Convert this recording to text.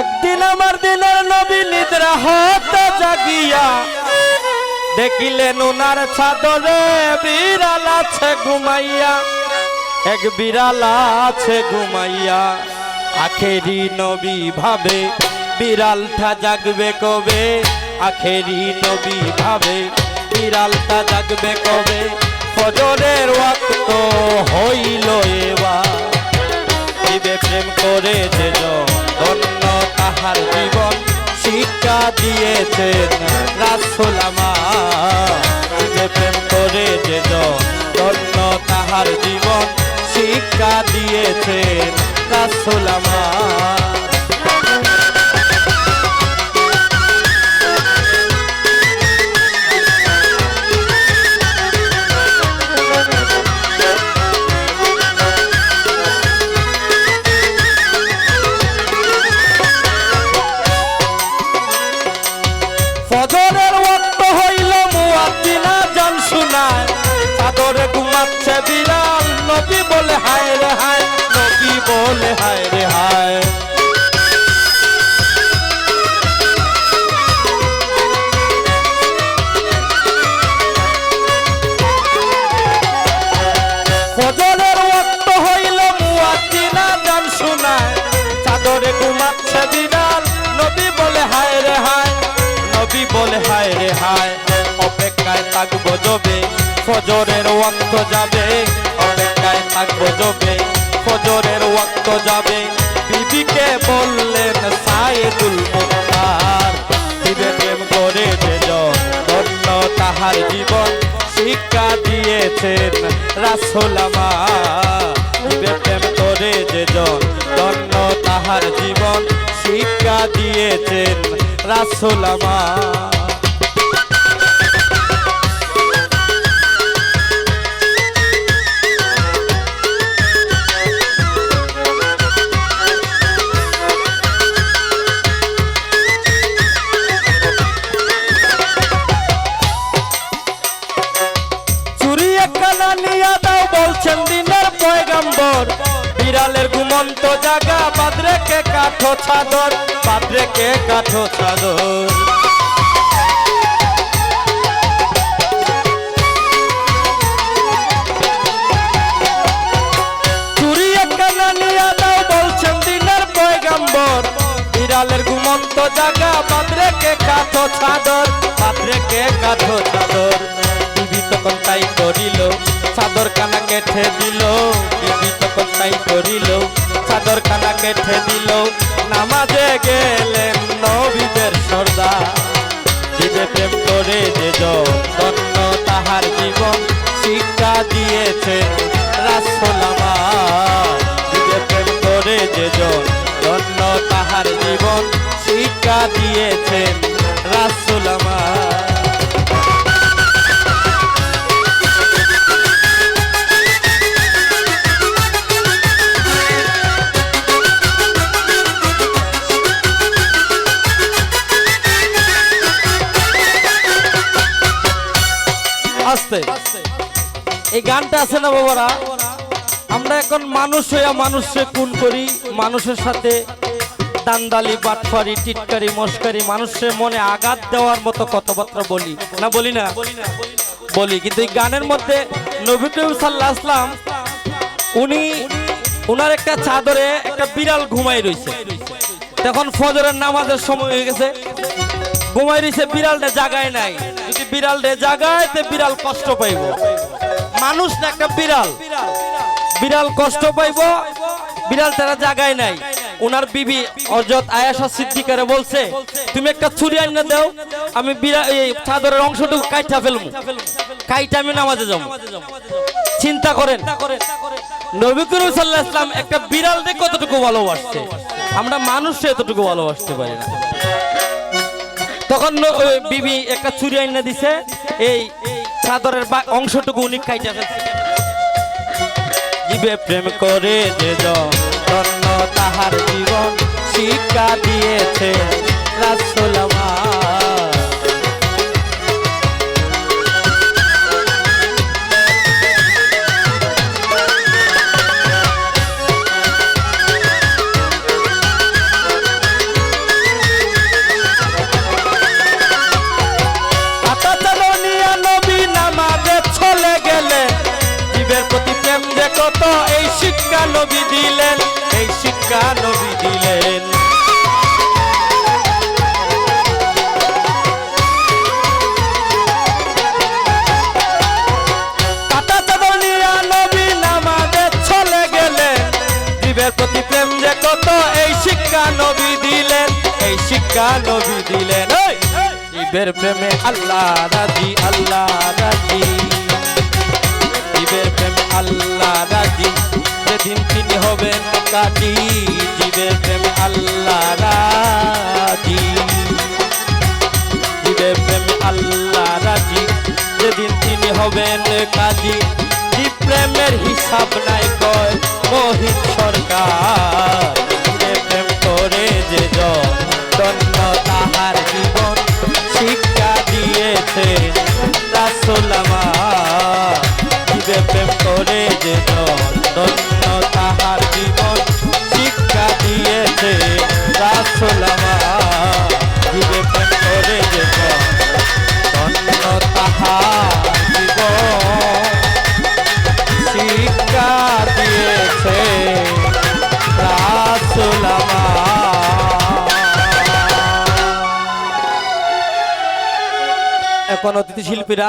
একদিন আমার দিনের নবী নিদ্রা হতে জাগিয়া দেখিলেন ওনার চাদরে বিড়াল আছে ঘুমাইয়া, এক বিড়াল আছে ঘুমাইয়া। আখেরি নবী ভাবে বিড়ালটা জাগবে কবে, আখেরি নবী ভাবে বিড়ালটা জাগবে কবে। ফজরের ওয়াক্ত হইল এবার, দিবে প্রেম করে যে ধন্য তাহার জীবন শিক্ষা দিয়েছেন রাসূল আমার। দিবে প্রেম করে যে ধন্য তাহার জীবন শিক্ষা দিয়েছেন রাসূল আমার। ফজরের ওয়াক্ত হইল মুয়াজ্জিন আযান শুনায়, চাদরে ঘুমাচ্ছে বিড়াল, নবী বলে হায় রে হায়, নবী বলে হায় রে হায়। ফজরের ওয়াক্ত হইল মুয়াজ্জিন আযান শুনায়, চাদরে ঘুমাচ্ছে বিড়াল, নবী বলে হায় রে হায়, নবী বলে হায় রে হায়। অপেক্ষায় থাকবো যবে ফজরের ওয়াক্ত যাবে, অপেক্ষায় থাকবো যবে ফজরের ওয়াক্ত যাবে। বিবিকে বললেন সাইদুল মুখতার, দিবে প্রেম করে যে ধন্য তাহার জীবন শিক্ষা দিয়েছেন রাসূল আমার। দিবে প্রেম করে যে ধন্য তাহার জীবন শিক্ষা দিয়েছেন রাসূল আমার। চুরি একখানা নিয়া দাও বলছেন দিনের পয়গম্বর, বিড়ালের ঘুমন্ত জাগা বাদরে কে কাঠো চাদর, বাদরে কে কাঠো চাদর। চুরি একখানা নিয়া দাও বলছেন দিনের পয়গম্বর, বিড়ালের ঘুমন্ত জাগা বাদরে কে কাঠো চাদর, বাদরে কে কাঠো চাদর। বিবি তখন তাই করিল, চাদর কানা কেটে দিল, বিবি তখন তাই করিল, চাদর কানা কেটে দিল। নামাজে গেলেন নবীদের সর্দার, দিবে প্রেম করে যে ধন্য তাহার জীবন শিক্ষা দিয়েছেন রাসূল আমার। দিবে প্রেম করে যে ধন্য তাহার জীবন শিক্ষা দিয়েছেন রাসূল আমার। আস্তে এই গানটা আছে না বাবারা, আমরা এখন মানুষ হইয়া মানুষকে খুন করি, মানুষের সাথে দান্দালি বাটফারি টিটকারি মস্কারি, মানুষের মনে আঘাত দেওয়ার মতো কথাবার্তা বলি না, বলি না বলি। কিন্তু এই গানের মধ্যে নবী করিম সাল্লাল্লাহু আলাইহি ওয়াসাল্লাম উনি ওনার একটা চাদরে একটা বিড়াল ঘুমাই রইছে, তখন ফজরের নামাজের সময় হয়ে গেছে, ঘুমাই রইছে, বিড়ালটা জাগায় নাই। যদি বিড়ালটা জাগায় তে বিড়াল কষ্ট পাইব, মানুষ না একটা বিড়াল, বিড়াল কষ্ট পাইব, বিড়াল তারা জাগায় নাই। ওনার বিবি হযরত আয়েশা সিদ্দিকারে বলছে তুমি একটা ছুরি আইনা দাও, আমি এই চাদরের অংশটুকু কাইটা ফেলবো, কাইটা আমি নামাজে যাব। চিন্তা করেন নবী করিম সাল্লাল্লাহু আলাইহি ওয়াসাল্লাম একটা বিড়ালকে কতটুকু ভালোবাসছে, আমরা মানুষকে এতটুকু ভালোবাসতে পারি না। তখন বিবি একটা ছুরি আইনা দিছে, এই চাদরের অংশটুকু উনি কাইটা ফেলছে। দিবে প্রেম করে যে ধন্য তাহার জীবন শিক্ষা দিয়েছে রাসূল আমার। জীবের প্রতি প্রেম যে কত এই শিক্ষা নবী দিলেন, এই শিক্ষা নবী দিলেন। কাটা চাদর নিয়া নবী নামাজে চলে গেলেন, জীবের প্রতি প্রেম যে কত এই শিক্ষা নবী দিলেন, এই শিক্ষা নবী দিলেন। জীবের প্রেমে আল্লাহ রাজি, আল্লাহ রাজি, জীবের প্রেমে আল্লাহ রাজি, যেদিন তিনি হবেন কাজী। জীবের প্রেমে আল্লাহ রাজি, জীবের প্রেমে আল্লাহ রাজি, যেদিন তিনি হবেন কাজী। জীব প্রেমের হিসাব নাই কয় মোহিত সরকার, জীবের প্রেম করে যে ধন্য তাহার জীবন শিক্ষা দিয়েছে রাসূল আমার। জীবের প্রেম করে যে ধন্য তাহার জীবন শিক্ষা দিয়েছে রাসূল আমার। জীবের প্রেম করে যে ধন্য তাহার জীবন শিক্ষা দিয়েছে রাসূল আমার। এখন অতিথি শিল্পীরা